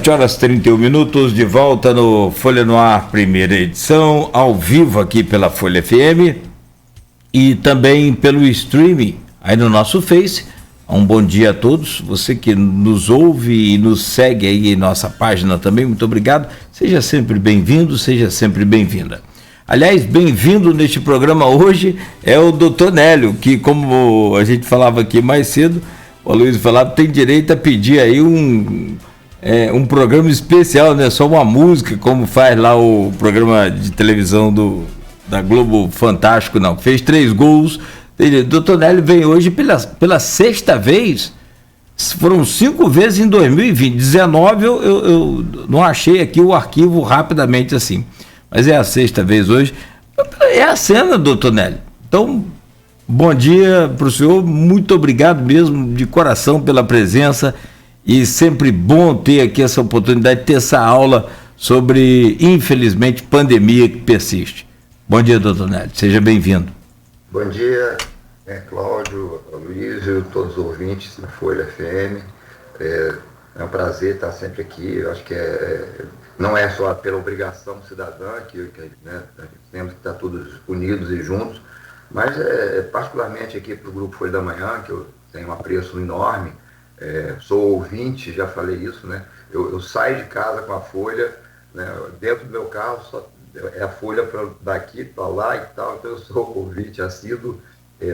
7h31, de volta no Folha no Ar, primeira edição, ao vivo aqui pela Folha FM e também pelo streaming aí no nosso Face. Um bom dia a todos, você que nos ouve e nos segue aí em nossa página também, muito obrigado. Seja sempre bem-vindo, seja sempre bem-vinda. Aliás, bem-vindo neste programa hoje é o Dr. Nélio, que, como a gente falava aqui mais cedo, o Luiz falava, tem direito a pedir aí um programa especial, não é só uma música, como faz lá o programa de televisão da Globo Fantástico, não. Fez 3 gols. Dr. Nélio vem hoje pela sexta vez, foram 5 vezes em 2020. 19 eu não achei aqui o arquivo rapidamente assim, mas é a sexta vez hoje. É a cena, Dr. Nélio. Então, bom dia para o senhor, muito obrigado mesmo de coração pela presença. E sempre bom ter aqui essa oportunidade de ter essa aula sobre, infelizmente, pandemia que persiste. Bom dia, doutor Nélio. Seja bem-vindo. Bom dia, Cláudio, Luiz e todos os ouvintes da Folha FM. É um prazer estar sempre aqui. Eu acho que não é só pela obrigação cidadã, que temos que estar todos unidos e juntos, mas particularmente aqui para o Grupo Folha da Manhã, que eu tenho um apreço enorme. Sou ouvinte, já falei isso, né? Eu saio de casa com a Folha, né? Dentro do meu carro só é a Folha daqui para lá e tal, então eu sou ouvinte assíduo,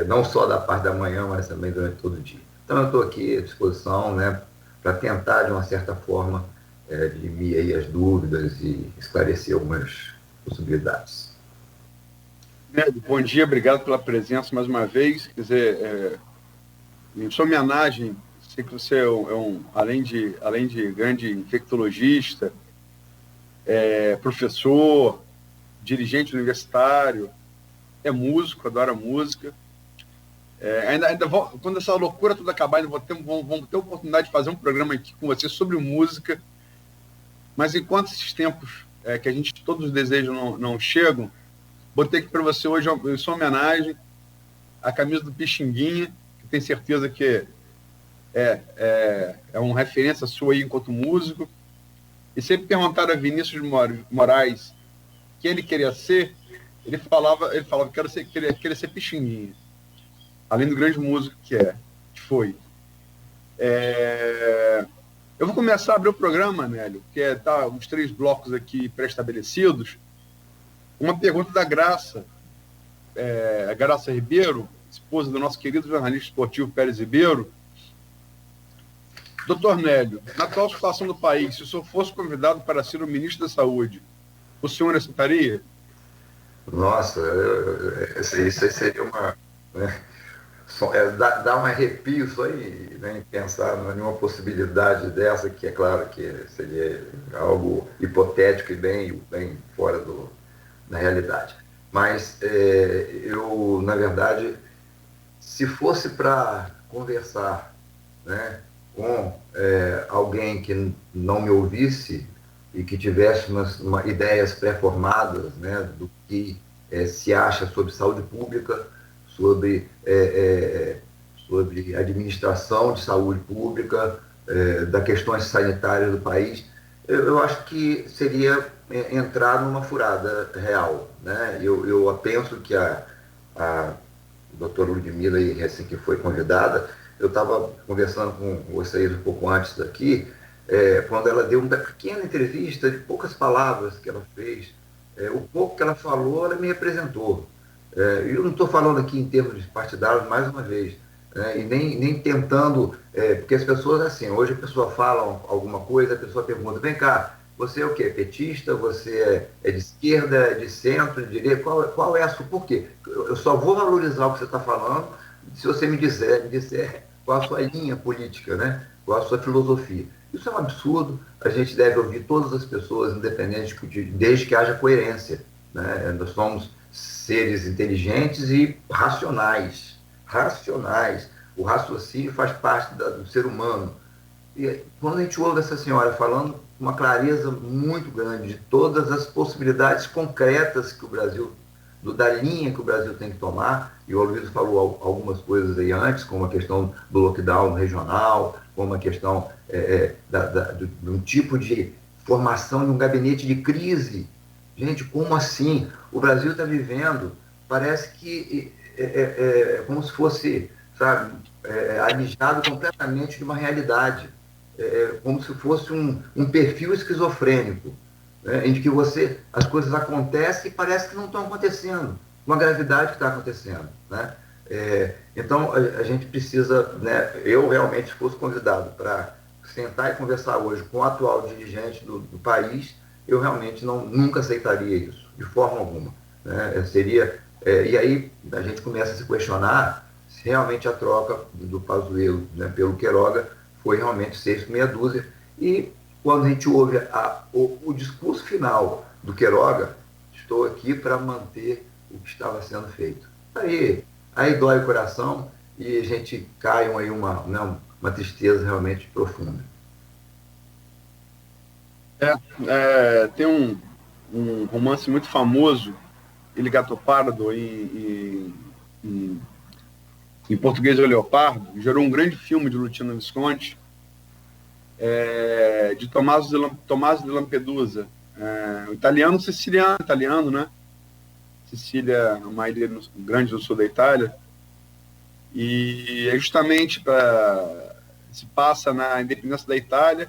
não só da parte da manhã, mas também durante todo o dia. Então eu estou aqui à disposição, né, para tentar, de uma certa forma, dirimir aí as dúvidas e esclarecer algumas possibilidades. Bom dia, obrigado pela presença mais uma vez. Quer dizer, em sua homenagem, sei que você além de grande infectologista, professor, dirigente universitário, é músico, adora música. Quando essa loucura toda acabar, ainda vamos ter a oportunidade de fazer um programa aqui com você sobre música. Mas enquanto esses tempos que a gente todos desejam não chegam, botei aqui para você hoje, em sua homenagem, a camisa do Pixinguinha, que tenho certeza que é uma referência sua aí enquanto músico. E sempre perguntaram a Vinícius Moraes que ele queria ser, ele falava queria ser Pixinguinha, além do grande músico que foi. Eu vou começar a abrir o programa, Nélio, que os 3 blocos aqui pré-estabelecidos. Uma pergunta da Graça, a Graça Ribeiro, esposa do nosso querido jornalista esportivo Pérez Ribeiro. Doutor Nélio, na atual situação do país, se o senhor fosse convidado para ser o ministro da Saúde, o senhor aceitaria? Nossa, isso seria uma... dá um arrepio só em pensar em uma possibilidade dessa, que é claro que seria algo hipotético e bem fora da realidade. Mas eu, na verdade, se fosse para conversar, né, com alguém que não me ouvisse e que tivesse ideias pré-formadas, né, do que se acha sobre saúde pública, sobre administração de saúde pública, das questões sanitárias do país, eu acho que seria entrar numa furada real, né? Eu penso que a doutora Ludmila, assim que foi convidada, eu estava conversando com vocês um pouco antes daqui, quando ela deu uma pequena entrevista de poucas palavras que ela fez, o pouco que ela falou, ela me representou. Eu não estou falando aqui em termos partidários, mais uma vez, e nem tentando, porque as pessoas, assim, hoje a pessoa fala alguma coisa, a pessoa pergunta, vem cá, você é o quê? Petista? Você é de esquerda, é de centro, de direita? Qual é a sua... Por quê? Eu só vou valorizar o que você está falando se você me disser qual a sua linha política, né? Qual a sua filosofia. Isso é um absurdo, a gente deve ouvir todas as pessoas, independente, desde que haja coerência, né? Nós somos seres inteligentes e racionais. O raciocínio faz parte do ser humano. E quando a gente ouve essa senhora falando com uma clareza muito grande de todas as possibilidades concretas que o Brasil, da linha que o Brasil tem que tomar, e o Luiz falou algumas coisas aí antes, como a questão do lockdown regional, como a questão de um tipo de formação de um gabinete de crise. Gente, como assim? O Brasil está vivendo, parece que como se fosse, sabe, alijado completamente de uma realidade, como se fosse um perfil esquizofrênico, né, em que as coisas acontecem e parece que não estão acontecendo, uma gravidade que está acontecendo, né? Então, a gente precisa, né, eu realmente, se fosse convidado para sentar e conversar hoje com o atual dirigente do país, eu realmente nunca aceitaria isso, de forma alguma, né? E aí a gente começa a se questionar se realmente a troca do Pazuello, né, pelo Queiroga foi realmente 6 por meia dúzia. E quando a gente ouve o discurso final do Queiroga, estou aqui para manter o que estava sendo feito. Aí dói o coração e a gente cai aí uma tristeza realmente profunda. Tem um romance muito famoso, Il Gattopardo, em português é o Leopardo, gerou um grande filme de Luciano Visconti, de Tommaso de Lampedusa, italiano, né? Sicília, uma ilha grande do sul da Itália, e é justamente se passa na independência da Itália,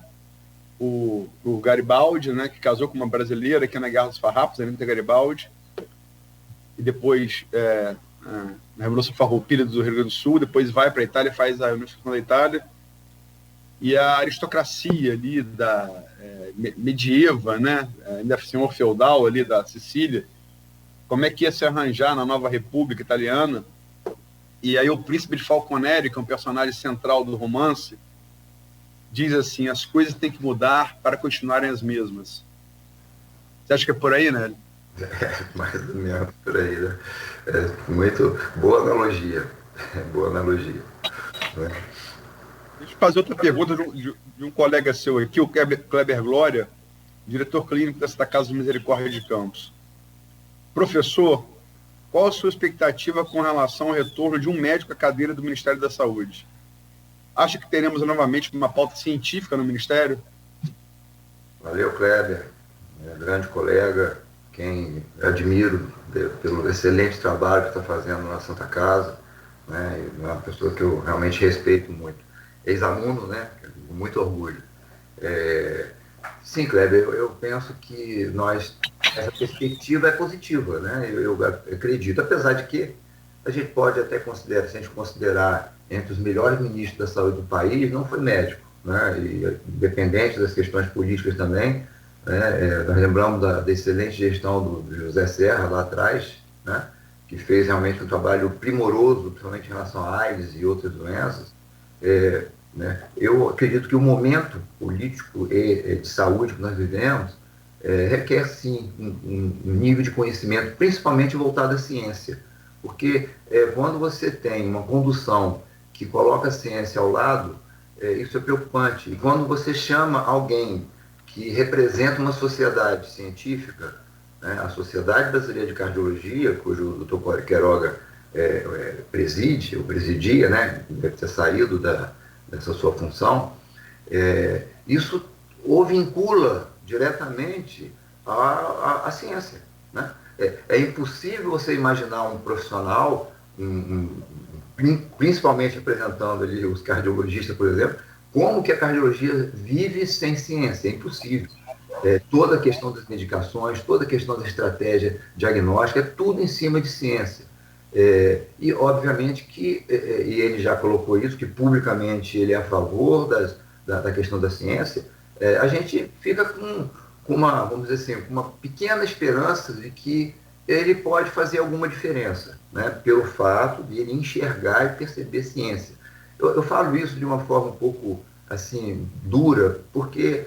o Garibaldi, né, que casou com uma brasileira aqui na Guerra dos Farrapos, Anita Garibaldi, e depois na Revolução Farroupilha do Rio Grande do Sul, depois vai para a Itália e faz a unificação da Itália, e a aristocracia ali medieva, né, ainda senhor feudal ali da Sicília, como é que ia se arranjar na nova República Italiana. E aí o príncipe de Falconeri, que é um personagem central do romance, diz assim: as coisas têm que mudar para continuarem as mesmas. Você acha que é por aí, né? Mais ou menos por aí, né? Muito boa analogia. Boa analogia. Deixa eu fazer outra pergunta de um colega seu aqui, o Kleber Glória, diretor clínico desta Casa de Misericórdia de Campos. Professor, qual a sua expectativa com relação ao retorno de um médico à cadeira do Ministério da Saúde? Acha que teremos novamente uma pauta científica no Ministério? Valeu, Kleber, grande colega, quem admiro pelo excelente trabalho que está fazendo na Santa Casa, né? É uma pessoa que eu realmente respeito muito. Ex-aluno, né? Com muito orgulho. Sim, Kleber, eu penso que essa perspectiva é positiva, né? Eu acredito, apesar de que a gente pode até considerar, se a gente considerar entre os melhores ministros da saúde do país, não foi médico, né? E independente das questões políticas também, né? Nós lembramos da excelente gestão do José Serra lá atrás, né? Que fez realmente um trabalho primoroso, principalmente em relação à AIDS e outras doenças. Né? Eu acredito que o momento político e de saúde que nós vivemos requer, sim, um nível de conhecimento, principalmente voltado à ciência. Porque quando você tem uma condução que coloca a ciência ao lado, isso é preocupante. E quando você chama alguém que representa uma sociedade científica, né, a Sociedade Brasileira de Cardiologia, cujo o Dr. Queiroga presidia, né, deve ter saído dessa sua função, isso o vincula diretamente à ciência, né? É impossível você imaginar um profissional, principalmente representando ali os cardiologistas, por exemplo, como que a cardiologia vive sem ciência. É impossível. Toda a questão das medicações, toda a questão da estratégia diagnóstica, é tudo em cima de ciência. E, obviamente, que e ele já colocou isso, que publicamente ele é a favor da questão da ciência. A gente fica com uma, vamos dizer assim, uma pequena esperança de que ele pode fazer alguma diferença, né, pelo fato de ele enxergar e perceber ciência. Eu falo isso de uma forma um pouco assim dura, porque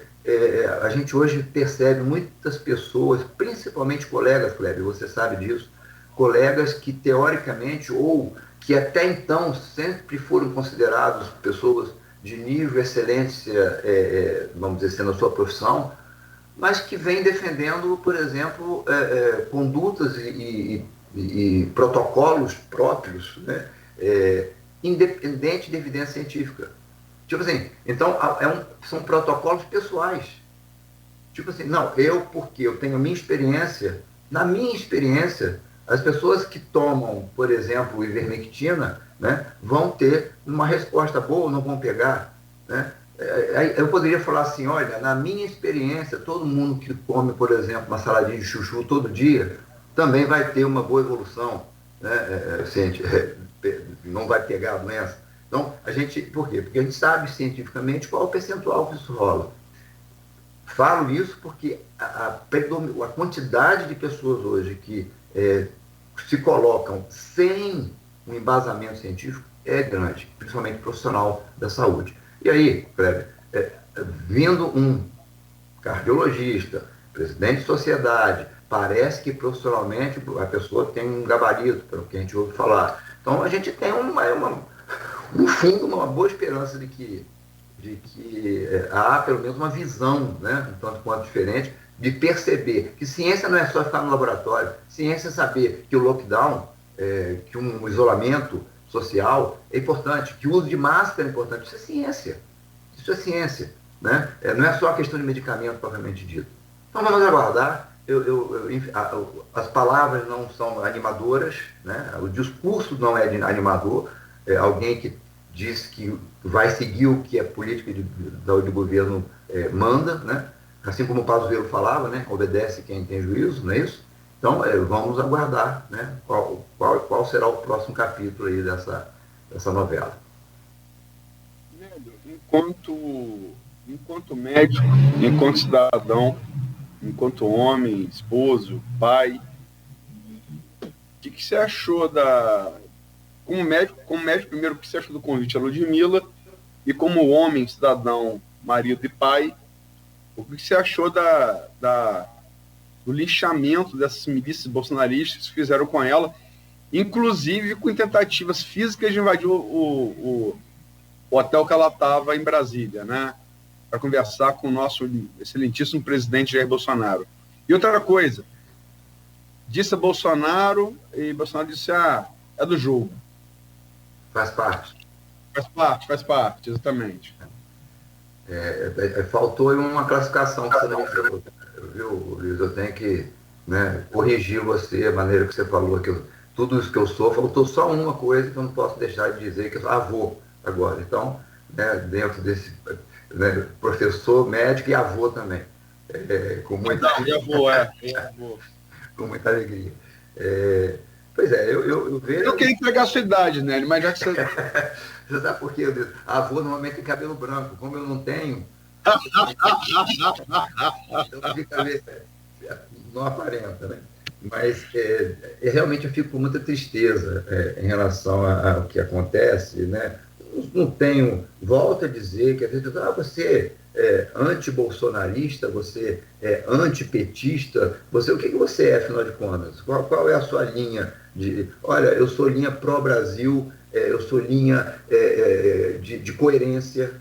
a gente hoje percebe muitas pessoas, principalmente colegas, Kleber, você sabe disso, colegas que teoricamente ou que até então sempre foram considerados pessoas de nível excelência, vamos dizer assim, na sua profissão, mas que vêm defendendo, por exemplo, condutas e protocolos próprios, né, independente de evidência científica. Tipo assim, então são protocolos pessoais. Tipo assim, não, porque eu tenho a minha experiência, na minha experiência, as pessoas que tomam, por exemplo, ivermectina, né, vão ter uma resposta boa ou não vão pegar, né? Eu poderia falar assim, olha, na minha experiência, todo mundo que come, por exemplo, uma saladinha de chuchu todo dia, também vai ter uma boa evolução, né? Não vai pegar a doença. Então, por quê? Porque a gente sabe cientificamente qual é o percentual que isso rola. Falo isso porque a quantidade de pessoas hoje que se colocam sem um embasamento científico é grande, principalmente profissional da saúde. E aí, Kleber, vindo um cardiologista, presidente de sociedade, parece que profissionalmente a pessoa tem um gabarito, pelo que a gente ouve falar. Então a gente tem no fundo, uma boa esperança de que há pelo menos uma visão, né, um tanto quanto diferente, de perceber que ciência não é só ficar no laboratório, ciência é saber que o lockdown, que um isolamento social é importante, que o uso de máscara é importante. Isso é ciência. Isso é ciência. Né? Não é só a questão de medicamento propriamente dito. Então vamos aguardar. As palavras não são animadoras, né? O discurso não é animador. Alguém que diz que vai seguir o que a política de governo manda, né? Assim como o Pazuello falava, né? Obedece quem tem juízo, não é isso? Então vamos aguardar, né? Qual será o próximo capítulo aí dessa novela. Enquanto médico, enquanto cidadão, enquanto homem, esposo, pai, o que você achou como médico primeiro, o que você achou do convite à Ludmilla, e como homem, cidadão, marido e pai, o que você achou do linchamento dessas milícias bolsonaristas que fizeram com ela, inclusive com tentativas físicas de invadir o hotel que ela estava em Brasília, né, para conversar com o nosso excelentíssimo presidente Jair Bolsonaro. E outra coisa, disse a Bolsonaro, e Bolsonaro disse, é do jogo. Faz parte. Faz parte, exatamente. Faltou uma classificação que você não falou, viu, Luiz? Eu tenho que, né, corrigir você, a maneira que você falou, tudo isso que eu sou, faltou só uma coisa que eu não posso deixar de dizer, que eu sou avô agora. Então, né, dentro desse, né, professor, médico e avô também. Com muita avô. Com muita alegria. Pois é, eu vejo... Eu queria entregar a sua idade, né? Mas já que você... Você sabe por quê? Avô normalmente tem cabelo branco. Como eu não tenho... não aparenta, né? Mas realmente eu fico com muita tristeza em relação ao que acontece, né? Não tenho... Volto a dizer que às vezes você é anti-bolsonarista, você é antipetista, o que você é, afinal de contas? Qual é a sua linha de... Olha, eu sou linha pró-Brasil, eu sou linha de coerência,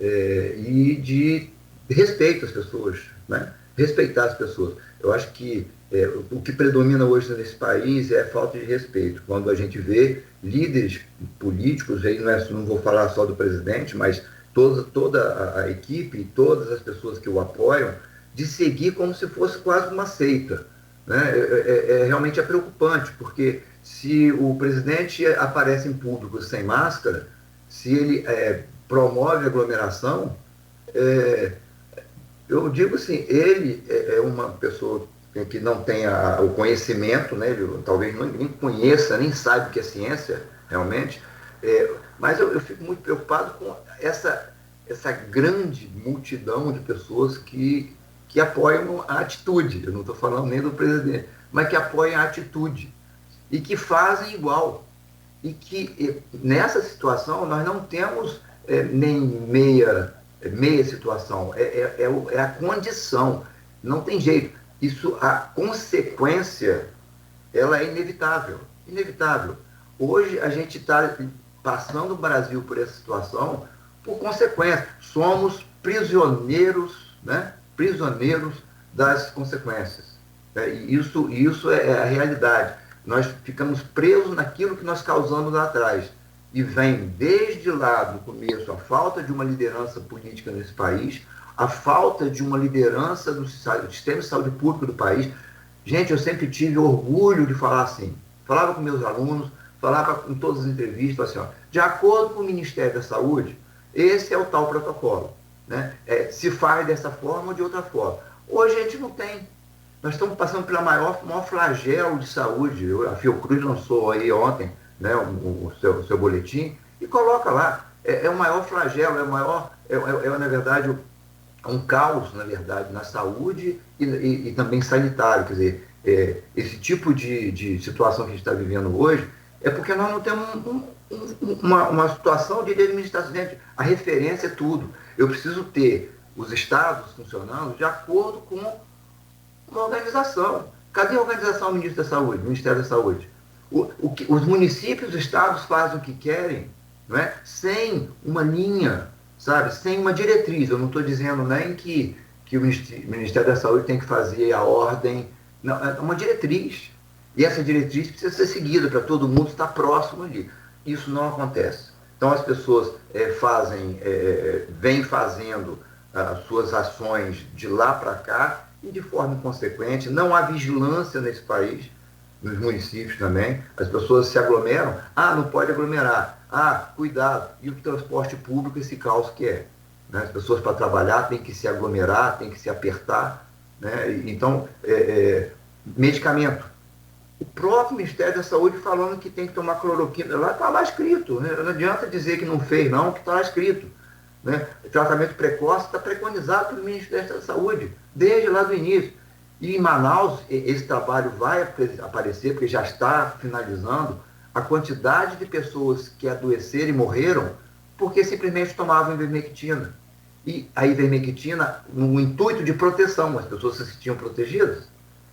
e de respeito às pessoas, né? Respeitar as pessoas. Eu acho que o que predomina hoje nesse país é a falta de respeito. Quando a gente vê líderes políticos, aí não vou falar só do presidente, mas toda a equipe, todas as pessoas que o apoiam, de seguir como se fosse quase uma seita, né? Realmente é preocupante, porque se o presidente aparece em público sem máscara, se ele promove aglomeração, eu digo assim, ele é uma pessoa que não tem o conhecimento, né? Ele talvez nem conheça, nem sabe o que é ciência, realmente, mas eu fico muito preocupado com essa grande multidão de pessoas que apoiam a atitude. Eu não estou falando nem do presidente, mas que apoiam a atitude e que fazem igual. E que nessa situação nós não temos nem meia situação, é a condição, não tem jeito. A consequência, ela é inevitável. Hoje a gente está passando o Brasil por essa situação por consequência. Somos prisioneiros, né? Prisioneiros das consequências. Isso é a realidade. Nós ficamos presos naquilo que nós causamos lá atrás. e vem desde lá do começo a falta de uma liderança política nesse país, a falta de uma liderança do sistema de saúde pública do país. Gente, eu sempre tive orgulho de falar assim, falava com meus alunos, falava em todas as entrevistas, assim, ó, de acordo com o Ministério da Saúde, esse é o tal protocolo, né? Se faz dessa forma ou de outra forma. Hoje a gente não tem. Nós estamos passando pelo maior flagelo de saúde. A Fiocruz lançou aí ontem, né, o seu boletim, e coloca lá. É o maior flagelo, na verdade, um caos, na verdade, na saúde e também sanitário. Quer dizer, esse tipo de situação que a gente está vivendo hoje é porque nós não temos uma situação de administração. Gente, a referência é tudo. Eu preciso ter os estados funcionando de acordo com uma organização. Cadê a organização do Ministério da Saúde? Os municípios, os estados fazem o que querem, não é? Sem uma linha, sabe? Sem uma diretriz. Eu não estou dizendo nem que o Ministério da Saúde tem que fazer a ordem. Não, é uma diretriz. E essa diretriz precisa ser seguida para todo mundo estar próximo ali. Isso não acontece. Então as pessoas vêm fazendo as suas ações de lá para cá e de forma inconsequente. Não há vigilância nesse país, nos municípios também. As pessoas se aglomeram. Não pode aglomerar. Cuidado. E o transporte público, esse caos que é. Né? As pessoas para trabalhar têm que se aglomerar, têm que se apertar. Né? Então, medicamento. O próprio Ministério da Saúde falando que tem que tomar cloroquina. Lá está lá escrito. Né? Não adianta dizer que não fez, não, que está lá escrito. Né? O tratamento precoce está preconizado pelo Ministério da Saúde, desde lá do início. E em Manaus, esse trabalho vai aparecer, porque já está finalizando, a quantidade de pessoas que adoeceram e morreram porque simplesmente tomavam ivermectina. E a ivermectina, no intuito de proteção, as pessoas se sentiam protegidas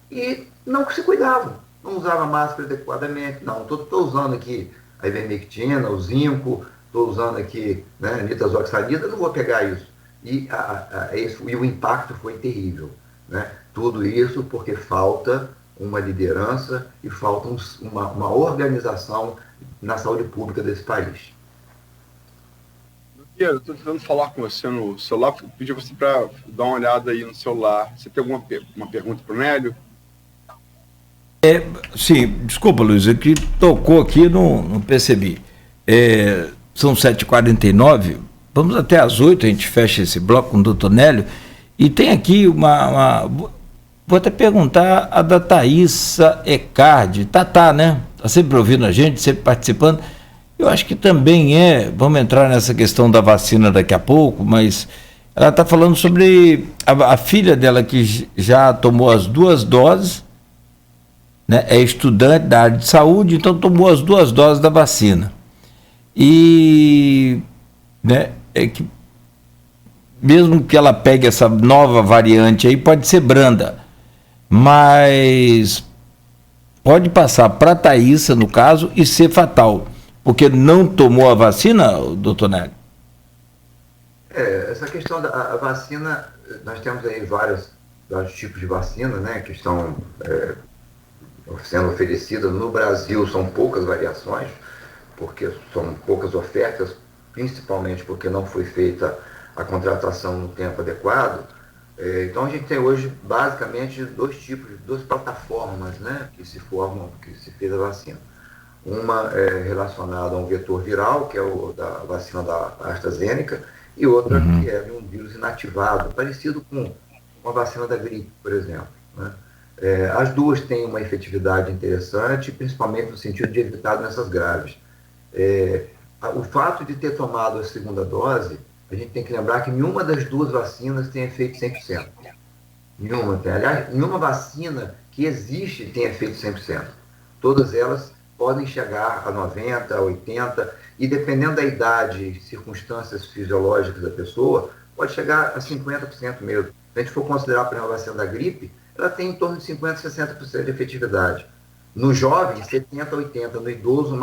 e não se cuidavam, não usavam máscara adequadamente. Não, estou usando aqui a ivermectina, o zinco, estou usando aqui, né, nitazoxanida, não vou pegar isso. E o impacto foi terrível. Né? Tudo isso porque falta uma liderança e falta uma organização na saúde pública desse país. Eu estou tentando falar com você no celular, pedi você para dar uma olhada aí no celular. Você tem alguma pergunta para o Nélio? Sim, desculpa, Luiz, é que tocou aqui, não percebi. São 7h49, vamos até às 8h, a gente fecha esse bloco com o doutor Nélio, e tem aqui vou até perguntar a da Thaísa Ecardi, né? Está sempre ouvindo a gente, sempre participando. Eu acho que também vamos entrar nessa questão da vacina daqui a pouco, mas ela está falando sobre a filha dela que já tomou as 2 doses, né? É estudante da área de saúde, então tomou as 2 doses da vacina. E, né, que mesmo que ela pegue essa nova variante aí, pode ser branda, mas pode passar para a Thaísa, no caso, e ser fatal, porque não tomou a vacina, doutor Nélio? Essa questão da vacina, nós temos aí vários tipos de vacina, né, que estão sendo oferecidas. No Brasil são poucas variações, porque são poucas ofertas, principalmente porque não foi feita a contratação no tempo adequado. Então a gente tem hoje basicamente 2 plataformas, né, que se formam, que se fez a vacina. Uma é relacionada a um vetor viral, que é o da vacina da AstraZeneca, e outra que é de um vírus inativado, parecido com uma vacina da gripe, por exemplo. Né? As duas têm uma efetividade interessante, principalmente no sentido de evitar doenças graves. O fato de ter tomado a segunda dose, a gente tem que lembrar que nenhuma das 2 vacinas tem efeito 100%. Nenhuma tem. Aliás, nenhuma vacina que existe tem efeito 100%. Todas elas podem chegar a 90%, a 80%, e dependendo da idade e circunstâncias fisiológicas da pessoa, pode chegar a 50% mesmo. Se a gente for considerar, por exemplo, a vacina da gripe, ela tem em torno de 50%, 60% de efetividade. No jovem, 70%, 80%. No idoso,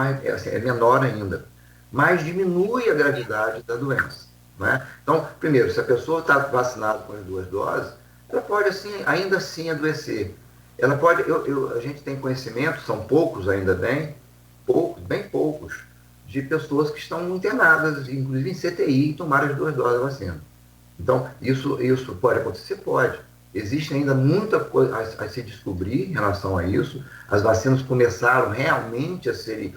é menor ainda. Mas diminui a gravidade da doença. Né? Então, primeiro, se a pessoa está vacinada com as 2 doses, ela pode, assim, ainda assim adoecer. Ela pode, a gente tem conhecimento, são poucos ainda bem poucos, de pessoas que estão internadas, inclusive em CTI, e tomaram as 2 doses da vacina. Então, isso pode acontecer? Pode. Existe ainda muita coisa a se descobrir em relação a isso. As vacinas começaram realmente a serem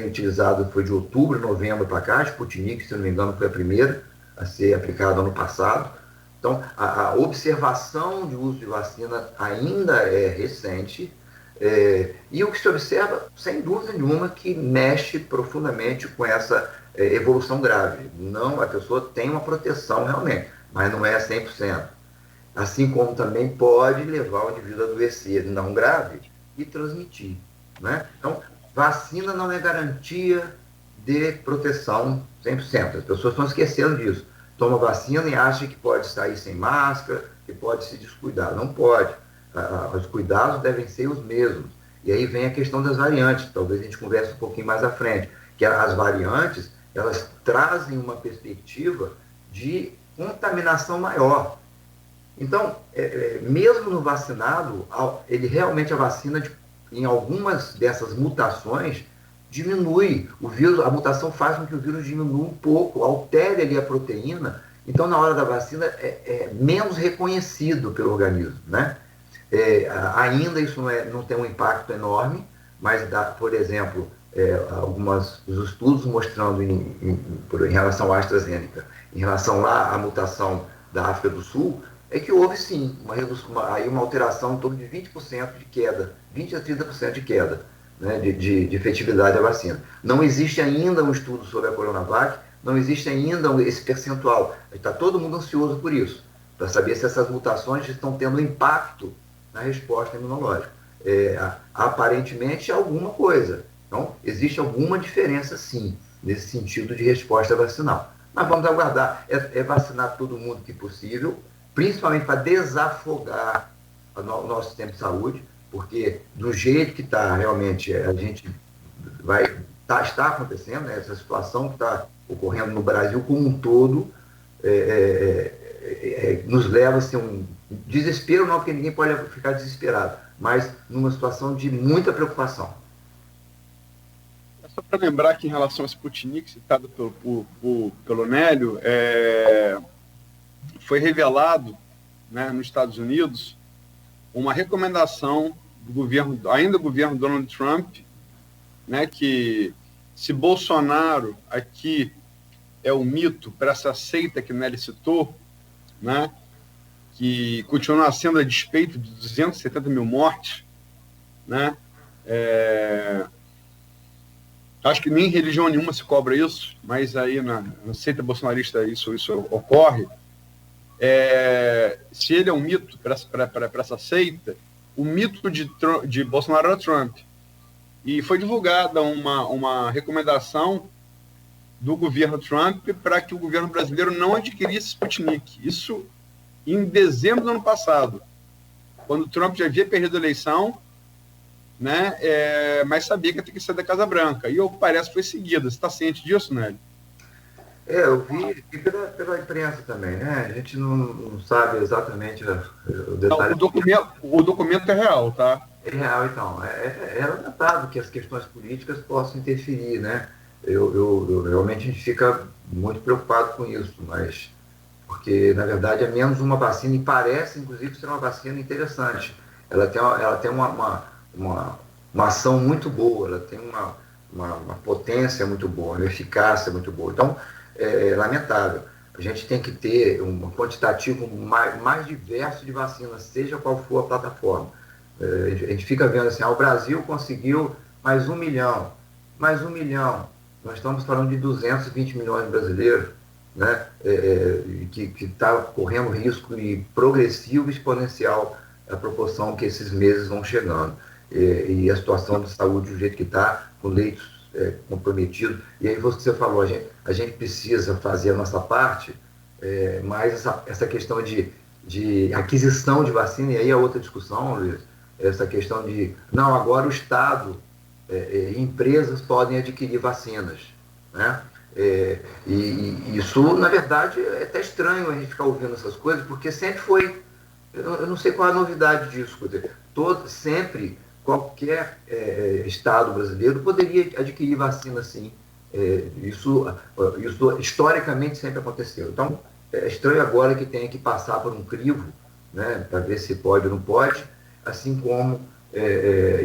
utilizadas, foi de outubro, novembro para cá. A Sputnik, se não me engano, foi a primeira a ser aplicada ano passado. Então, a observação de uso de vacina ainda é recente, e o que se observa, sem dúvida nenhuma, que mexe profundamente com essa evolução grave. Não, a pessoa tem uma proteção realmente, mas não é 100%. Assim como também pode levar o indivíduo a adoecer não grave e transmitir, né? Então, vacina não é garantia de proteção 100%. As pessoas estão esquecendo disso. Toma vacina e acha que pode sair sem máscara, que pode se descuidar. Não pode. Os cuidados devem ser os mesmos. E aí vem a questão das variantes, talvez a gente converse um pouquinho mais à frente, que as variantes, elas trazem uma perspectiva de contaminação maior. Então, mesmo no vacinado, ele realmente, a vacina, em algumas dessas mutações, diminui o vírus, a mutação faz com que o vírus diminua um pouco, altere ali a proteína, então na hora da vacina é menos reconhecido pelo organismo, né? Ainda isso não tem um impacto enorme, mas por exemplo, os estudos mostrando em relação à AstraZeneca, em relação lá à mutação da África do Sul, é que houve sim uma alteração em torno de 20% de queda, 20 a 30% de queda, né, de efetividade da vacina. Não existe ainda um estudo sobre a Coronavac, não existe ainda esse percentual. Está todo mundo ansioso por isso, para saber se essas mutações estão tendo impacto na resposta imunológica. Aparentemente, alguma coisa. Então, existe alguma diferença, sim, nesse sentido de resposta vacinal. Mas vamos aguardar. Vacinar todo mundo que possível, principalmente para desafogar o nosso sistema de saúde, porque do jeito que está realmente, a gente está acontecendo, né, essa situação que está ocorrendo no Brasil como um todo, nos leva a ser um desespero, não, porque ninguém pode ficar desesperado, mas numa situação de muita preocupação. Só para lembrar que em relação ao Sputnik, citado pelo Nélio, foi revelado, né, nos Estados Unidos, uma recomendação do governo, ainda do governo Donald Trump, né, que se Bolsonaro aqui é o mito para essa seita que Nelly citou, né, que continua sendo a despeito de 270 mil mortes, né, acho que nem religião nenhuma se cobra isso, mas aí na seita bolsonarista isso ocorre. Se ele é um mito para essa seita, o mito de Bolsonaro era Trump. E foi divulgada uma recomendação do governo Trump para que o governo brasileiro não adquirisse Sputnik. Isso em dezembro do ano passado, quando o Trump já havia perdido a eleição, né, mas sabia que ia ter que sair da Casa Branca. E, ao que parece, foi seguida. Você está ciente disso, Nélio? Eu vi pela imprensa também, né? A gente não sabe exatamente o detalhe. Não, o documento é real, tá? É real, então. É lamentável que as questões políticas possam interferir, né? Realmente a gente fica muito preocupado com isso, mas porque, na verdade, é menos uma vacina e parece, inclusive, ser uma vacina interessante. Ela tem uma ação muito boa, ela tem uma potência muito boa, uma eficácia muito boa. Então, é lamentável. A gente tem que ter um quantitativo mais diverso de vacinas, seja qual for a plataforma. A gente fica vendo assim, o Brasil conseguiu mais 1 milhão. Nós estamos falando de 220 milhões de brasileiros, né, que está correndo risco progressivo e exponencial a proporção que esses meses vão chegando. E a situação de saúde do jeito que está, com leitos comprometidos. E aí você falou, a gente precisa fazer a nossa parte, mas essa questão de aquisição de vacina, e aí é outra discussão, Luiz, essa questão de, não, agora o Estado, empresas podem adquirir vacinas, né? E isso, na verdade, é até estranho a gente ficar ouvindo essas coisas, porque sempre foi, eu não sei qual é a novidade disso, sempre qualquer Estado brasileiro poderia adquirir vacina, sim, Isso historicamente sempre aconteceu. Então, é estranho agora que tenha que passar por um crivo, né, para ver se pode ou não pode, assim como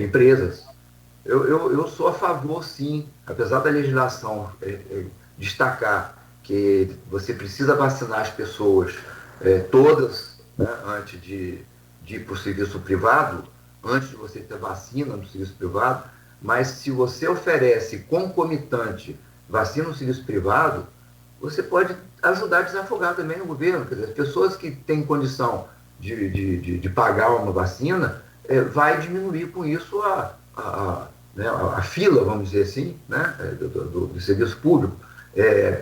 empresas. Eu sou a favor, sim, apesar da legislação destacar que você precisa vacinar as pessoas todas, né, antes de ir para o serviço privado, antes de você ter vacina no serviço privado, mas se você oferece concomitante vacina no serviço privado, você pode ajudar a desafogar também no governo. Quer dizer, as pessoas que têm condição de pagar uma vacina, vai diminuir com isso né, a fila, vamos dizer assim, né, do serviço público.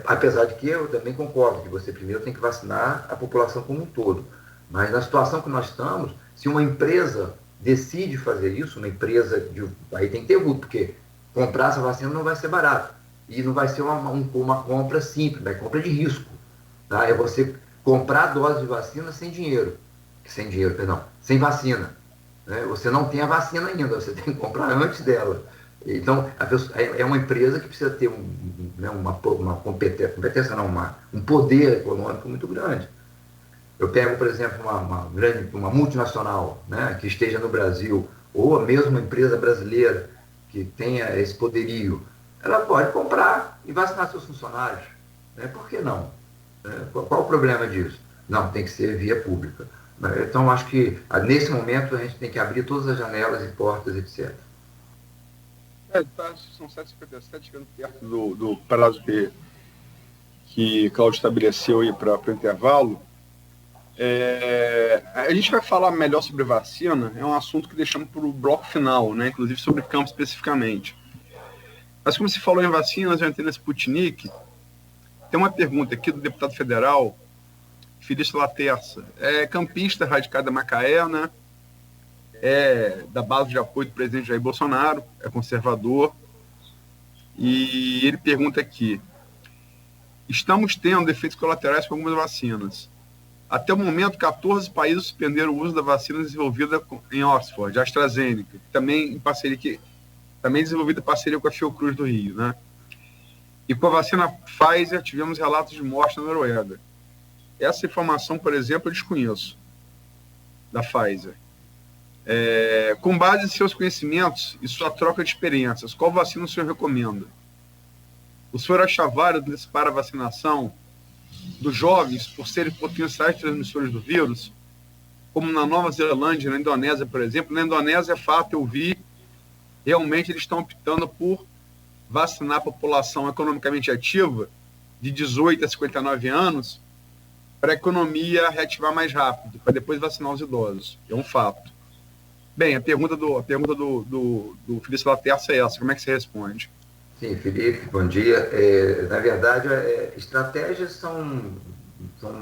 Apesar de que eu também concordo que você primeiro tem que vacinar a população como um todo. Mas na situação que nós estamos, se uma empresa decide fazer isso, uma empresa, aí tem que ter lucro, porque comprar essa vacina não vai ser barato. E não vai ser uma compra simples, é compra de risco. Tá? É você comprar dose de vacina sem vacina. Né? Você não tem a vacina ainda, você tem que comprar antes dela. Então, é uma empresa que precisa ter uma competência, um poder econômico muito grande. Eu pego, por exemplo, uma multinacional, né, que esteja no Brasil, ou mesmo uma empresa brasileira que tenha esse poderio, ela pode comprar e vacinar seus funcionários. Né? Por que não? Qual o problema disso? Não, tem que ser via pública. Então, acho que nesse momento a gente tem que abrir todas as janelas e portas, etc. São 7h57, chegando perto do prazo que Cláudio estabeleceu aí para o intervalo. A gente vai falar melhor sobre vacina, é um assunto que deixamos para o bloco final, né? Inclusive sobre campo especificamente. Mas como se falou em vacinas, eu entrei na Sputnik. Tem uma pergunta aqui do deputado federal, Felício Laterça. É campista, radicado em Macaé, né? É da base de apoio do presidente Jair Bolsonaro, é conservador. E ele pergunta aqui: estamos tendo efeitos colaterais com algumas vacinas. Até o momento, 14 países suspenderam o uso da vacina desenvolvida em Oxford, AstraZeneca, também desenvolvida em parceria com a Fiocruz do Rio, né? E com a vacina Pfizer, tivemos relatos de morte na Noruega. Essa informação, por exemplo, eu desconheço, da Pfizer. Com base em seus conhecimentos e sua troca de experiências, qual vacina o senhor recomenda? O senhor acha válido para a vacinação dos jovens por serem potenciais transmissores do vírus, como na Nova Zelândia, na Indonésia, por exemplo? Na Indonésia, é fato, eu vi, realmente eles estão optando por vacinar a população economicamente ativa de 18 a 59 anos para a economia reativar mais rápido, para depois vacinar os idosos. É um fato. Bem, a pergunta do Felício Laterça é essa. Como é que você responde? Sim, Felipe, bom dia. Na verdade, estratégias são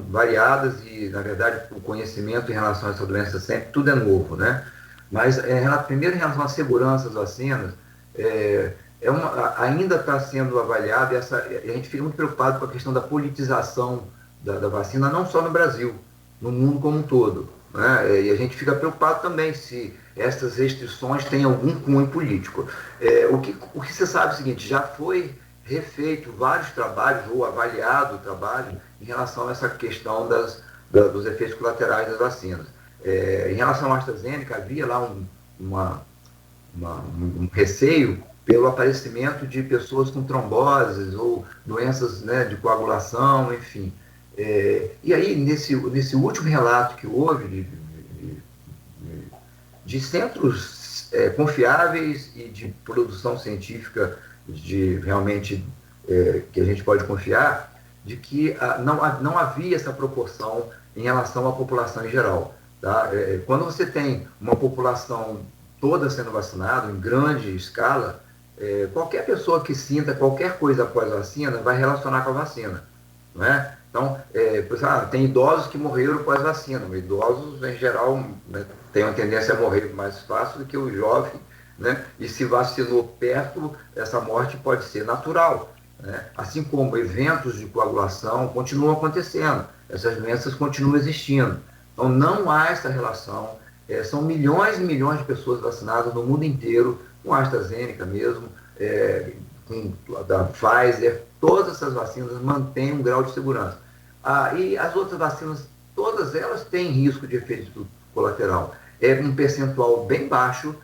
variadas e, na verdade, o conhecimento em relação a essa doença sempre, tudo é novo, né? Mas, primeiro, em relação à segurança das vacinas, ainda está sendo avaliada, a gente fica muito preocupado com a questão da politização da vacina, não só no Brasil, no mundo como um todo. Né? E a gente fica preocupado também se essas restrições têm algum cunho político. O que você sabe é o seguinte: já foi refeito vários trabalhos, ou avaliado o trabalho, em relação a essa questão dos efeitos colaterais das vacinas. Em relação à AstraZeneca, havia lá um receio pelo aparecimento de pessoas com tromboses ou doenças, né, de coagulação, enfim. E aí, nesse último relato que houve de centros confiáveis e de produção científica realmente que a gente pode confiar, de que não havia essa proporção em relação à população em geral. Tá? Quando você tem uma população toda sendo vacinada, em grande escala, qualquer pessoa que sinta qualquer coisa após a vacina vai relacionar com a vacina. Não é? Então, tem idosos que morreram após a vacina. Idosos, em geral, né, têm uma tendência a morrer mais fácil do que o jovem, né? E se vacinou perto, essa morte pode ser natural. Né? Assim como eventos de coagulação continuam acontecendo, essas doenças continuam existindo. Então, não há essa relação. São milhões e milhões de pessoas vacinadas no mundo inteiro, com a AstraZeneca mesmo, da Pfizer, todas essas vacinas mantêm um grau de segurança. E as outras vacinas, todas elas têm risco de efeito colateral. É um percentual bem baixo,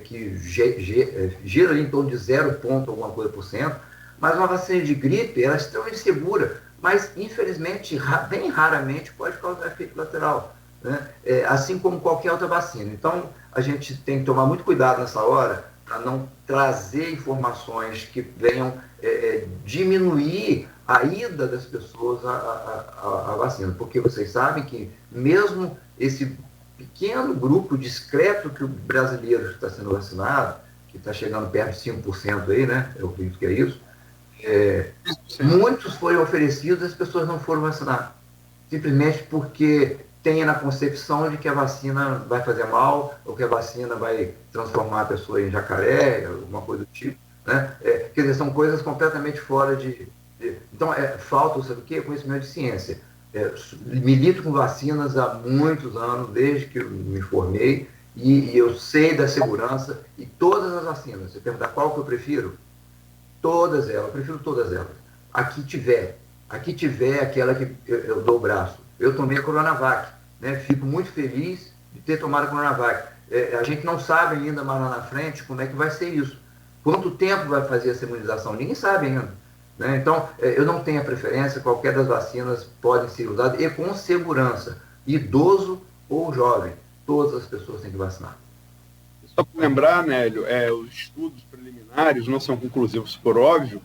que gira ali em torno de 0 ponto alguma coisa por cento, mas uma vacina de gripe, ela é extremamente segura, mas infelizmente, bem raramente pode causar efeito colateral, né? Assim como qualquer outra vacina. Então, a gente tem que tomar muito cuidado nessa hora para não trazer informações que venham diminuir a ida das pessoas à vacina, porque vocês sabem que mesmo esse pequeno grupo discreto que o brasileiro está sendo vacinado, que está chegando perto de 5% aí, né? Eu acredito que é isso. Muitos foram oferecidos, as pessoas não foram vacinar. Simplesmente porque tem na concepção de que a vacina vai fazer mal, ou que a vacina vai transformar a pessoa em jacaré, alguma coisa do tipo, né? Quer dizer, são coisas completamente fora de... Então, falta, sabe o quê? Conhecimento de ciência. Milito com vacinas há muitos anos, desde que eu me formei, e eu sei da segurança, e todas as vacinas, você perguntar qual que eu prefiro? Todas elas, eu prefiro todas elas. Aqui tiver aquela que eu dou o braço. Eu tomei a Coronavac, né? Fico muito feliz de ter tomado a Coronavac. A gente não sabe ainda, mais lá na frente, como é que vai ser isso. Quanto tempo vai fazer essa imunização? Ninguém sabe ainda, né? Então, eu não tenho a preferência, qualquer das vacinas podem ser usadas, e com segurança. Idoso ou jovem, todas as pessoas têm que vacinar. Só para lembrar, Nélio, os estudos preliminares não são conclusivos por óbvio,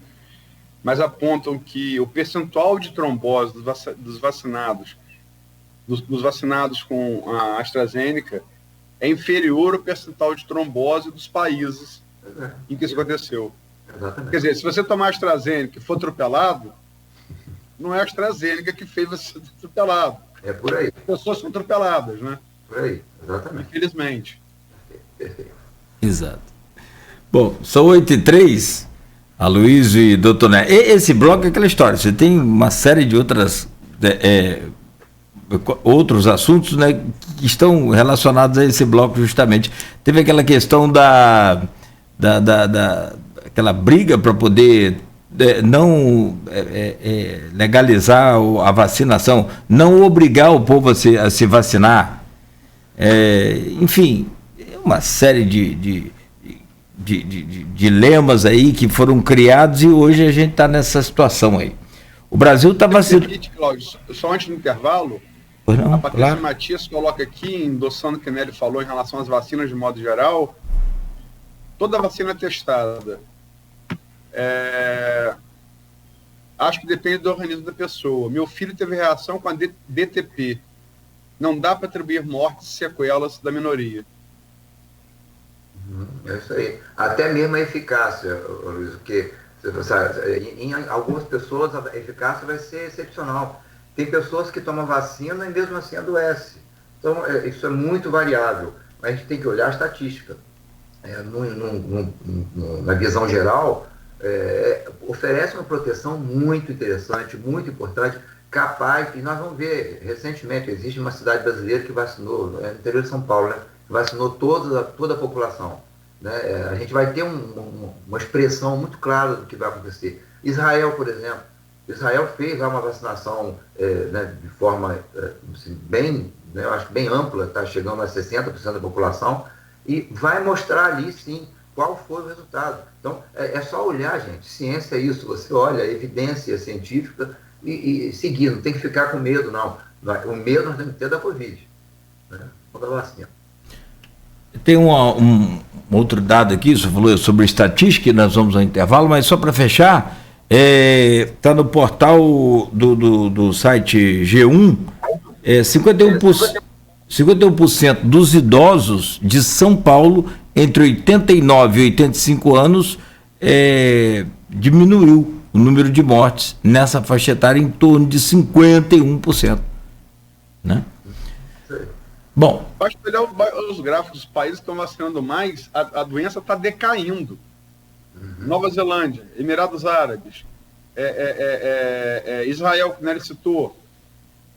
mas apontam que o percentual de trombose dos vacinados com a AstraZeneca é inferior ao percentual de trombose dos países em que isso aconteceu. Exatamente. Quer dizer, se você tomar AstraZeneca e for atropelado, não é a AstraZeneca que fez você ser atropelado. É por aí. As pessoas são atropeladas, né? Por aí, exatamente. Infelizmente. Perfeito. Exato. Bom, são 8h03, Aloysio e doutor Né. Esse bloco é aquela história, você tem uma série de outros assuntos, né, que estão relacionados a esse bloco justamente. Teve aquela questão aquela briga para poder não legalizar a vacinação, não obrigar o povo a se vacinar. Enfim, uma série de dilemas aí que foram criados e hoje a gente está nessa situação aí. O Brasil está vacinando. Só antes do intervalo, não, a Patrícia claro. Matias coloca aqui, endossando o que o Nélio falou em relação às vacinas de modo geral, toda vacina testada, acho que depende do organismo da pessoa. Meu filho teve reação com a DTP. Não dá para atribuir mortes e sequelas da minoria. É isso aí. Até mesmo a eficácia, Luiz, porque em algumas pessoas a eficácia vai ser excepcional. Tem pessoas que tomam vacina e mesmo assim adoece. Então, isso é muito variável. A gente tem que olhar a estatística. Na visão geral, oferece uma proteção muito interessante, muito importante, capaz, e nós vamos ver, recentemente, existe uma cidade brasileira que vacinou, no interior de São Paulo, né, vacinou toda a população. Né? A gente vai ter uma expressão muito clara do que vai acontecer. Israel, por exemplo, fez lá uma vacinação né, de forma assim, bem, né, eu acho bem ampla, está chegando a 60% da população, e vai mostrar ali, sim, qual foi o resultado. Então, é só olhar, gente, ciência é isso, você olha a evidência científica e seguir, não tem que ficar com medo, não. O medo nós temos que ter da Covid, né? Da vacina. Tem um outro dado aqui, você falou sobre estatística, nós vamos ao intervalo, mas só para fechar, está no portal do site G1, 51% dos idosos de São Paulo entre 89 e 85 anos diminuiu o número de mortes nessa faixa etária em torno de 51%. Né? Bom, basta olhar os gráficos dos países que estão vacinando mais, a doença está decaindo. Nova Zelândia, Emirados Árabes, Israel, que Nery citou,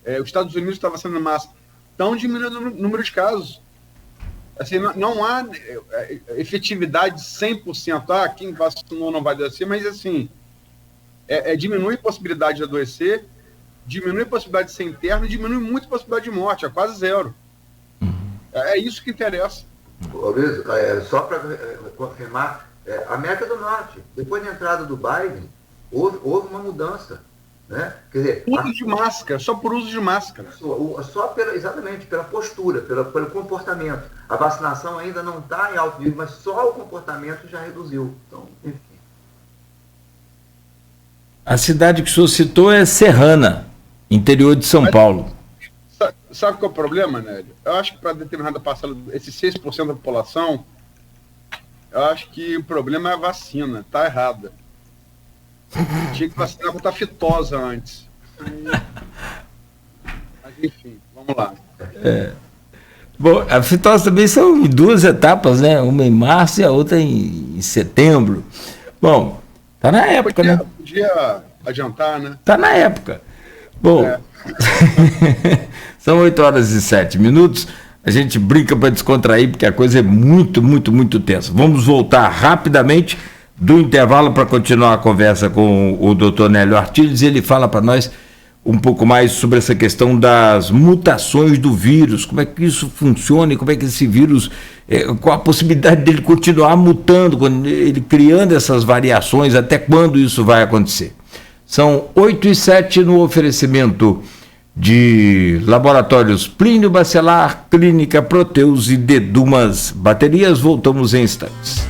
os Estados Unidos está vacinando massa, estão diminuindo o número de casos. Assim, não há efetividade 100%. Quem vacinou não vai adoecer, mas assim, diminui a possibilidade de adoecer, diminui a possibilidade de ser interno e diminui muito a possibilidade de morte, é quase zero. É isso que interessa. Luiz, só para confirmar, a América do Norte, depois da entrada do Biden, houve uma mudança. Né? Quer dizer, uso de máscara, só por uso de máscara. Exatamente, pela postura, pelo comportamento. A vacinação ainda não está em alto nível, mas só o comportamento já reduziu. Então, enfim. A cidade que o senhor citou é Serrana, interior de São Paulo. Sabe qual é o problema, Nélio? Eu acho que para determinada parcela, esses 6% da população, eu acho que o problema é a vacina, está errada. Tinha que vacinar contra a fitosa antes. Mas enfim, vamos lá. Bom, a fitose também são em 2 etapas, né? Uma em março e a outra em setembro. Bom, tá na época, né? Podia adiantar, né? Tá na época. Bom, são 8h07. A gente brinca para descontrair, porque a coisa é muito, muito, muito tensa. Vamos voltar rapidamente do intervalo para continuar a conversa com o Dr. Nélio Artiles. Ele fala para nós um pouco mais sobre essa questão das mutações do vírus, como é que isso funciona e como é que esse vírus, qual a possibilidade dele continuar mutando, ele criando essas variações, até quando isso vai acontecer. São 8h07 no oferecimento de Laboratórios Plínio Bacelar, Clínica Proteus e Dedumas Baterias. Voltamos em instantes.